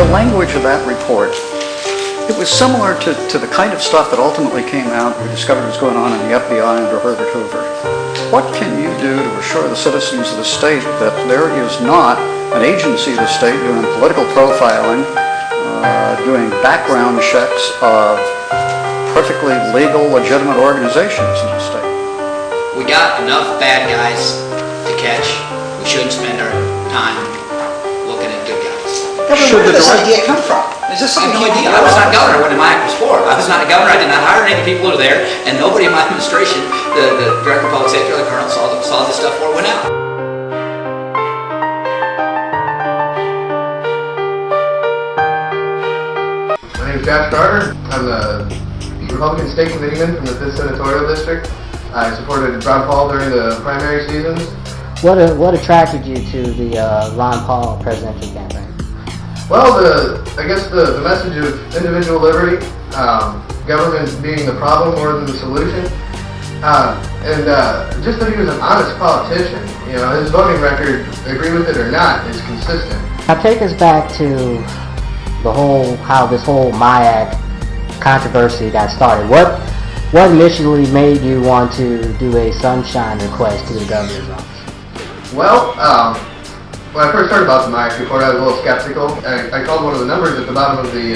The language of that report, it was similar to the kind of stuff that ultimately came out we discovered was going on in the FBI under Herbert Hoover. What can you do to assure the citizens of the state that there is not an agency of the state doing political profiling, doing background checks of perfectly legal, legitimate organizations in the state? We got enough bad guys to catch. We shouldn't spend our time looking at good guys. Where did this idea come from? Is this I have something no idea. I was not governor when MIAC was for. I was not a governor. I did not hire any people who were there, and nobody in my administration, the director of public safety or the colonel, saw this stuff before it went out. My name is Josh Carter. I'm the Republican State Committeeman from the 5th Senatorial District. I supported Ron Paul during the primary seasons. What attracted you to the Ron Paul presidential campaign? Well, I guess the message of individual liberty, government being the problem more than the solution, and just that he was an honest politician. You know, his voting record, agree with it or not, is consistent. Now take us back to how this whole MIAC controversy got started. What initially made you want to do a sunshine request to the governor's office? Well, when I first heard about the MIAC report, I was a little skeptical. I called one of the numbers at the bottom of the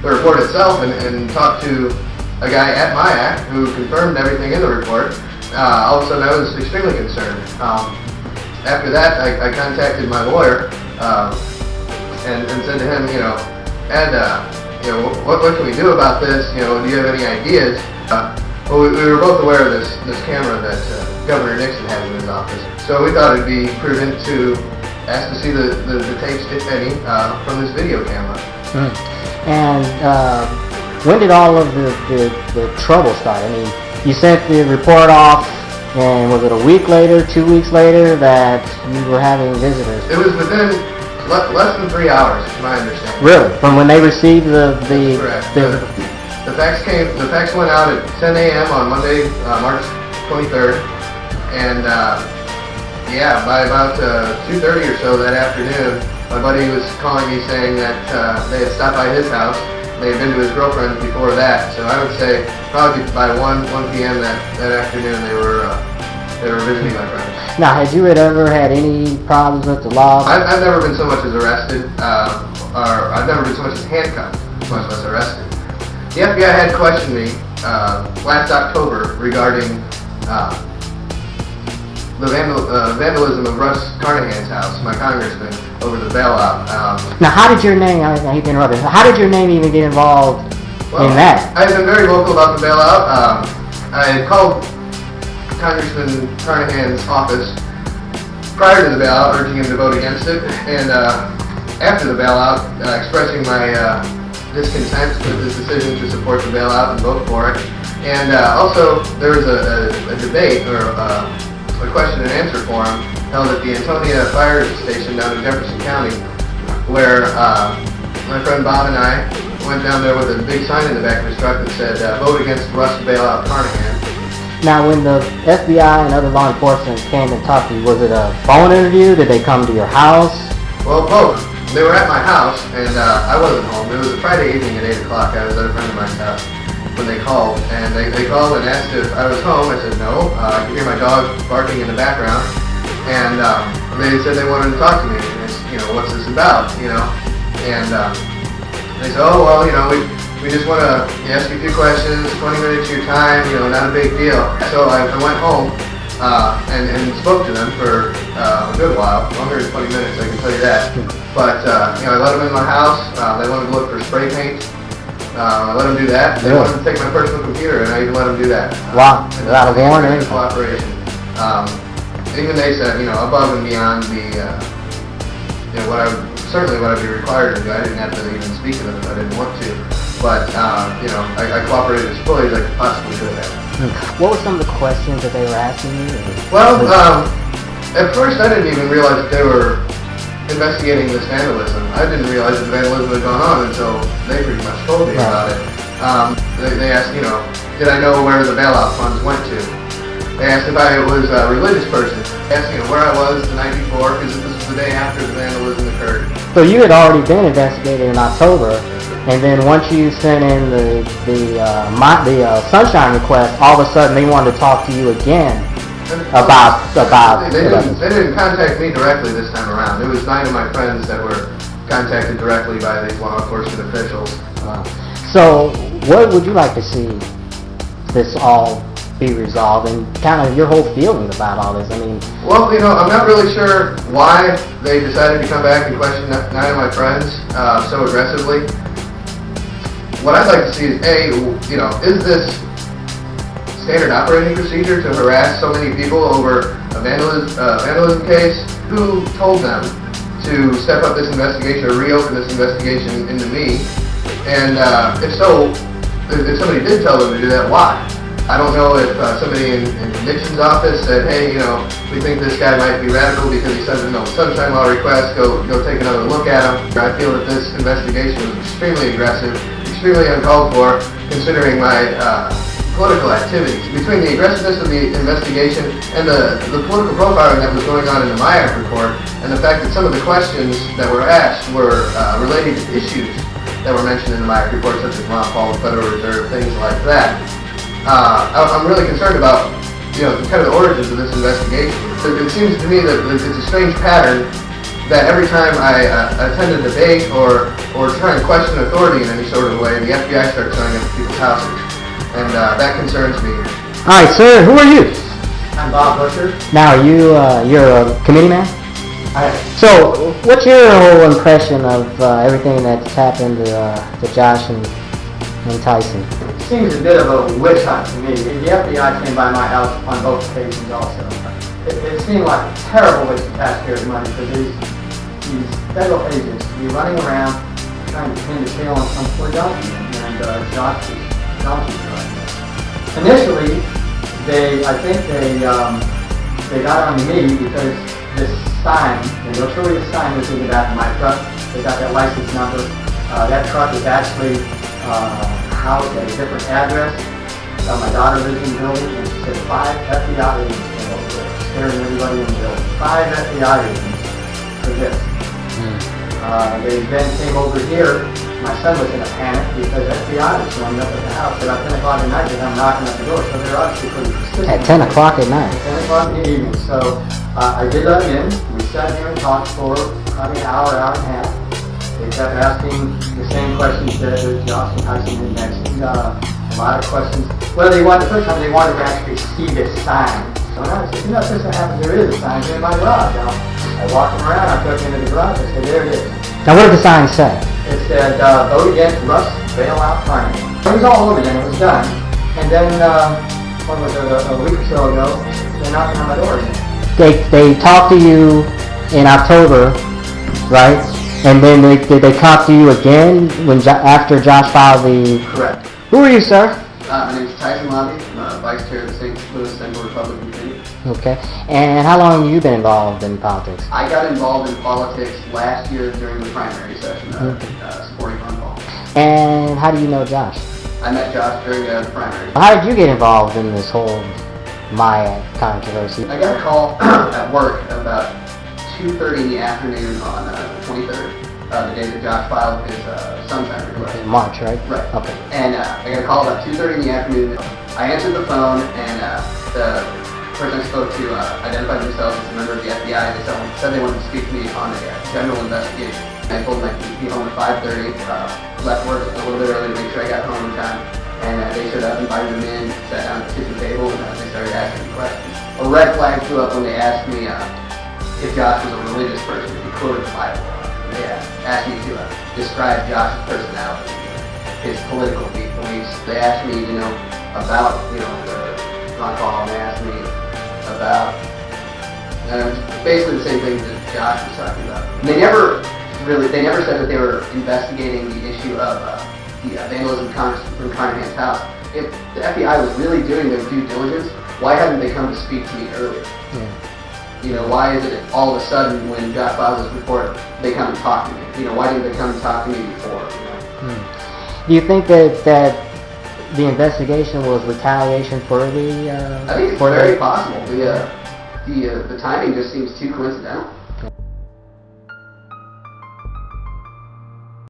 report itself and talked to a guy at MIAC who confirmed everything in the report. All of a sudden, I was extremely concerned. After that, I contacted my lawyer and said to him, Ed, what can we do about this? Do you have any ideas? Well, we were both aware of this camera that Governor Nixon had in his office. So we thought it'd be prudent to ask to see the tapes, if any, from this video camera. And when did all of the trouble start? I mean, you sent the report off, and was it a week later, 2 weeks later, that you were having visitors? It was within less than 3 hours, to my understanding. Really? From when they received That's correct. The fax went out at 10 a.m. on Monday, March 23rd, and by about 2:30 or so that afternoon, my buddy was calling me saying that they had stopped by his house. They had been to his girlfriend's before that, so I would say probably by 1 p.m. that afternoon they were visiting my friends. Now, had you ever had any problems with the law? I've never been so much as arrested, or I've never been so much as handcuffed, much less arrested. The FBI had questioned me last October regarding the vandalism of Russ Carnahan's house, my congressman, over the bailout. Now, how did your name, I hate to interrupt, how did your name even get involved in that? I've been very vocal about the bailout. I had called Congressman Carnahan's office prior to the bailout, urging him to vote against it, and after the bailout, expressing my discontent with his decision to support the bailout and vote for it. And also, there was a debate, or a question and answer forum held at the Antonia Fire Station down in Jefferson County, where my friend Bob and I went down there with a big sign in the back of his truck that said, vote against Russ bailout Carnahan. Now, when the FBI and other law enforcement came and talked to you, was it a phone interview? Did they come to your house? Well, both. They were at my house, and I wasn't home. It was a Friday evening at 8 o'clock. I was at a friend of mine's house when they called, and they called and asked if I was home. I said no. I could hear my dog barking in the background, and they said they wanted to talk to me. And I said, what's this about? And they said, oh, well, we just want to ask you a few questions, 20 minutes of your time, not a big deal. So I went home and spoke to them for a good while, longer than 20 minutes, I can tell you that. But I let them in my house. They wanted to look for spray paint. I let them do that. They wanted to take my personal computer, and I even let them do that. Wow, without a warning. Cooperation. Even they said, above and beyond what I'd be required to do. I didn't have to even speak to them if I didn't want to. But I cooperated as fully as I possibly could have. What were some of the questions that they were asking you? Well, at first I didn't even realize that they were investigating this vandalism. I didn't realize that vandalism had gone on until they pretty much told me about it. They asked, did I know where the bailout funds went to? They asked if I was a religious person. They asked, where I was the night before, because this was the day after the vandalism occurred. So you had already been investigated in October, and then once you sent in the sunshine request, all of a sudden they wanted to talk to you again about. They didn't contact me directly this time around. It was 9 of my friends that were contacted directly by the law enforcement officials. So what would you like to see this all be resolved, and kind of your whole feelings about all this? I mean, Well, I'm not really sure why they decided to come back and question 9 of my friends so aggressively. What I'd like to see is, is this standard operating procedure to harass so many people over a vandalism case? Who told them to step up this investigation or reopen this investigation into me? And if so, if somebody did tell them to do that, why? I don't know if somebody in Nixon's office said, hey, we think this guy might be radical because he sent a sunshine law request, go take another look at him. I feel that this investigation was extremely aggressive, extremely uncalled for, considering my political activities. Between the aggressiveness of the investigation and the political profiling that was going on in the MIAC report, and the fact that some of the questions that were asked were related to issues that were mentioned in the MIAC report, such as Ron Paul, the Federal Reserve, things like that. I'm really concerned about, kind of the origins of this investigation. It seems to me that it's a strange pattern that every time I attend a debate or try and question authority in any sort of way, the FBI starts showing up at people's houses. And that concerns me. all right, sir, who are you? I'm Bob Busher. Now, you're a committee man? So, what's your whole impression of everything that's happened to Josh and Tyson? Seems a bit of a witch hunt to me. The FBI came by my house on both occasions also. It seemed like a terrible waste of taxpayers' money for these federal agents to be running around trying to pin the tail on some poor donkey. And Josh is donkey driving. Initially, I think they got on me because this sign, the notorious sign was in the back of my truck. They got that license number. That truck is actually housed at a different address. My daughter lives in the building, and she said 5 FBI agents came over there, scaring everybody in the building. 5 FBI agents for this. They then came over here. My son was in a panic because FBI was showing up at the house about 10 o'clock at night. They come knocking at the door, so they're obviously pretty persistent. At 10 o'clock at night? 10 o'clock in the evening. So I did let them in. We sat here and talked for probably an hour and a half. They kept asking the same questions that Josh and Tyson had mentioned. A lot of questions. Well, the first time they wanted to actually see this sign. So I said, this happens, there is a sign here in my garage. Now, I walked them around, I took into the garage, I said, there it is. Now, what did the sign say? It said, vote against Russ bailout financing. It was all over then, it was done. And then, what was it, a week or so ago, they're knocking on my door again. They talked to you in October, right? And then did they talk to you again after Josh filed the... Correct. Who are you, sir? My name is Tyson Lobby. I'm Vice Chair of the St. Louis Central Republican Committee. Okay. And how long have you been involved in politics? I got involved in politics last year during the primary session, supporting Ron Paul. And how do you know Josh? I met Josh during the primary. How did you get involved in this whole MIAC controversy? I got a call at work at about 2:30 in the afternoon on the 23rd, the day that Josh filed his sunshine request. In March, right? Right. Okay. And I got a call about 2:30 in the afternoon. I answered the phone, and the person I spoke to identified themselves as a member of the FBI. They said they wanted to speak to me on a general investigation. I told them I could be home at 5:30, left work a little bit early to make sure I got home in time. And they showed up, invited them in, sat down at the kitchen table, and they started asking me questions. A red flag flew up when they asked me if Josh was a religious person, if he quoted the Bible. They asked me to describe Josh's personality, his political beliefs. They asked me, about, the Ron Paul, and they asked me about basically the same things that Josh was talking about. And they never said that they were investigating the issue of the vandalism from Carnahan's house. If the FBI was really doing their due diligence, why hadn't they come to speak to me earlier? Yeah. Why is it all of a sudden when Josh files this report, they come and talk to me? Why didn't they come and talk to me before? Do you think that the investigation was retaliation for the... I think it's very possible. The timing just seems too coincidental.